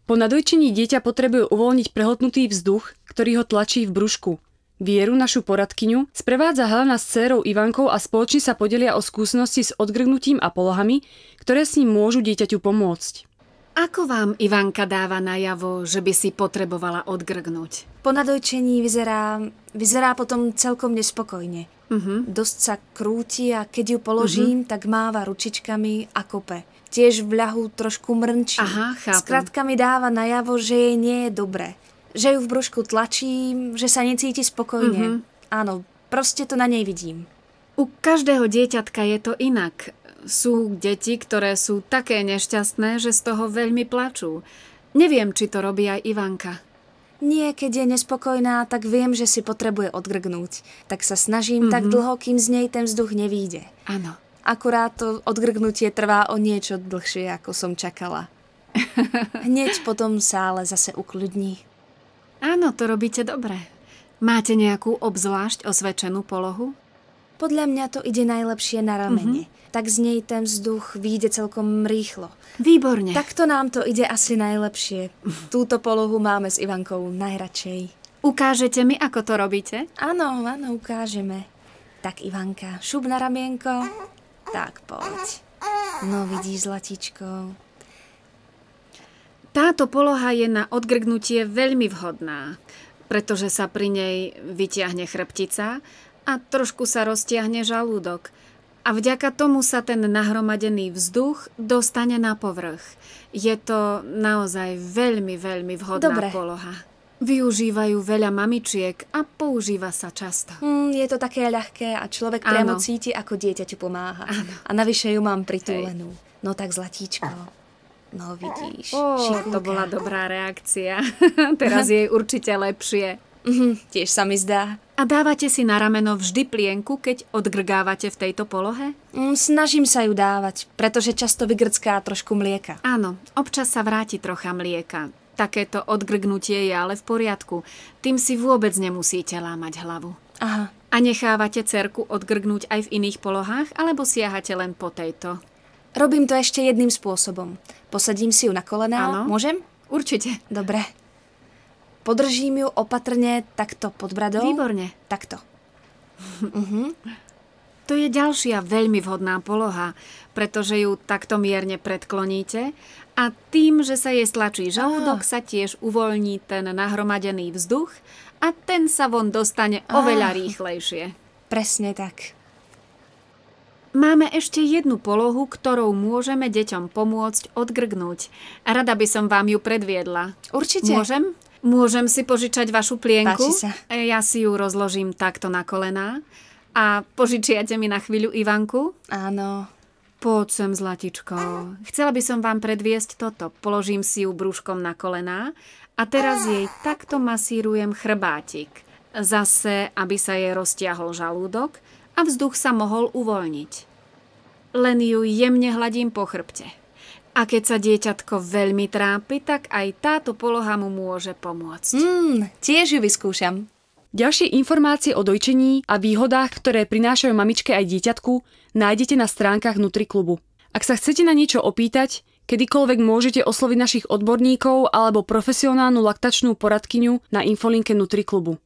Po nadojčení dieťa potrebuje uvoľniť prehltnutý vzduch, ktorý ho tlačí v brúšku. Vieru, našu poradkyňu, sprevádza Helena s dcérou Ivankou a spoločne sa podelia o skúsenosti s odgrgnutím a polohami, ktoré s ním môžu dieťaťu pomôcť. Ako vám Ivanka dáva najavo, že by si potrebovala odgrgnúť? Po nadojčení vyzerá potom celkom nespokojne. Dosť sa krúti a keď ju položím, tak máva ručičkami a kope. Tiež v ľahu trošku mrnčí. Aha, chápem. Skrátka mi dáva najavo, že jej nie je dobre. Že ju v brúšku tlačím, že sa necíti spokojne. Áno, proste to na nej vidím. U každého dieťatka je to inak. Sú deti, ktoré sú také nešťastné, že z toho veľmi plačú. Neviem, či to robí aj Ivanka. Nie, keď je nespokojná, tak viem, že si potrebuje odgrgnúť. Tak sa snažím tak dlho, kým z nej ten vzduch nevyjde. Áno. Akurát to odgrgnutie trvá o niečo dlhšie, ako som čakala. Hneď potom sa ale zase ukľudní. Áno, to robíte dobre. Máte nejakú obzvlášť osvedčenú polohu? Podľa mňa to ide najlepšie na ramene. Tak z nej ten vzduch vyjde celkom rýchlo. Výborne. Takto nám to ide asi najlepšie. Túto polohu máme s Ivankou najradšej. Ukážete mi, ako to robíte? Áno, ukážeme. Tak Ivanka, šup na ramienko. Tak poď. No vidíš, zlatičko. Táto poloha je na odgrgnutie veľmi vhodná, pretože sa pri nej vytiahne chrbtica a trošku sa roztiahne žalúdok. A vďaka tomu sa ten nahromadený vzduch dostane na povrch. Je to naozaj veľmi, veľmi vhodná poloha. Využívajú veľa mamičiek a používa sa často. Je to také ľahké a človek priamo cíti, ako dieťaťu pomáha. Áno. A navyše ju mám pritúlenú. No tak zlatíčko. No vidíš. To bola dobrá reakcia. Teraz jej určite lepšie. Tiež sa mi zdá. A dávate si na rameno vždy plienku, keď odgrgávate v tejto polohe? Snažím sa ju dávať, pretože často vygrcká trošku mlieka. Áno, občas sa vráti trocha mlieka. Takéto odgrgnutie je ale v poriadku. Tým si vôbec nemusíte lámať hlavu. Aha. A nechávate dcerku odgrgnúť aj v iných polohách, alebo siahate len po tejto? Robím to ešte jedným spôsobom. Posadím si ju na kolená. Áno. Môžem? Určite. Dobre. Podržím ju opatrne takto pod bradou. Výborne. Takto. To je ďalšia veľmi vhodná poloha, pretože ju takto mierne predkloníte a tým, že sa jej stlačí žalúdok, sa tiež uvoľní ten nahromadený vzduch a ten sa von dostane oveľa rýchlejšie. Presne tak. Máme ešte jednu polohu, ktorou môžeme deťom pomôcť odgrgnúť. Rada by som vám ju predviedla. Určite. Môžem? Môžem si požičať vašu plienku? Páči sa. Ja si ju rozložím takto na kolená. A požičiate mi na chvíľu Ivanku? Áno. Poď sem, zlatičko. Chcela by som vám predviesť toto. Položím si ju brúškom na kolená a teraz jej takto masírujem chrbátik. Zase, aby sa jej roztiahol žalúdok a vzduch sa mohol uvoľniť. Len ju jemne hladím po chrbte. A keď sa dieťatko veľmi trápi, tak aj táto poloha mu môže pomôcť. Tiež ju vyskúšam. Ďalšie informácie o dojčení a výhodách, ktoré prinášajú mamičke aj dieťatku, nájdete na stránkach NutriKlubu. Ak sa chcete na niečo opýtať, kedykoľvek môžete osloviť našich odborníkov alebo profesionálnu laktačnú poradkyňu na infolinke NutriKlubu.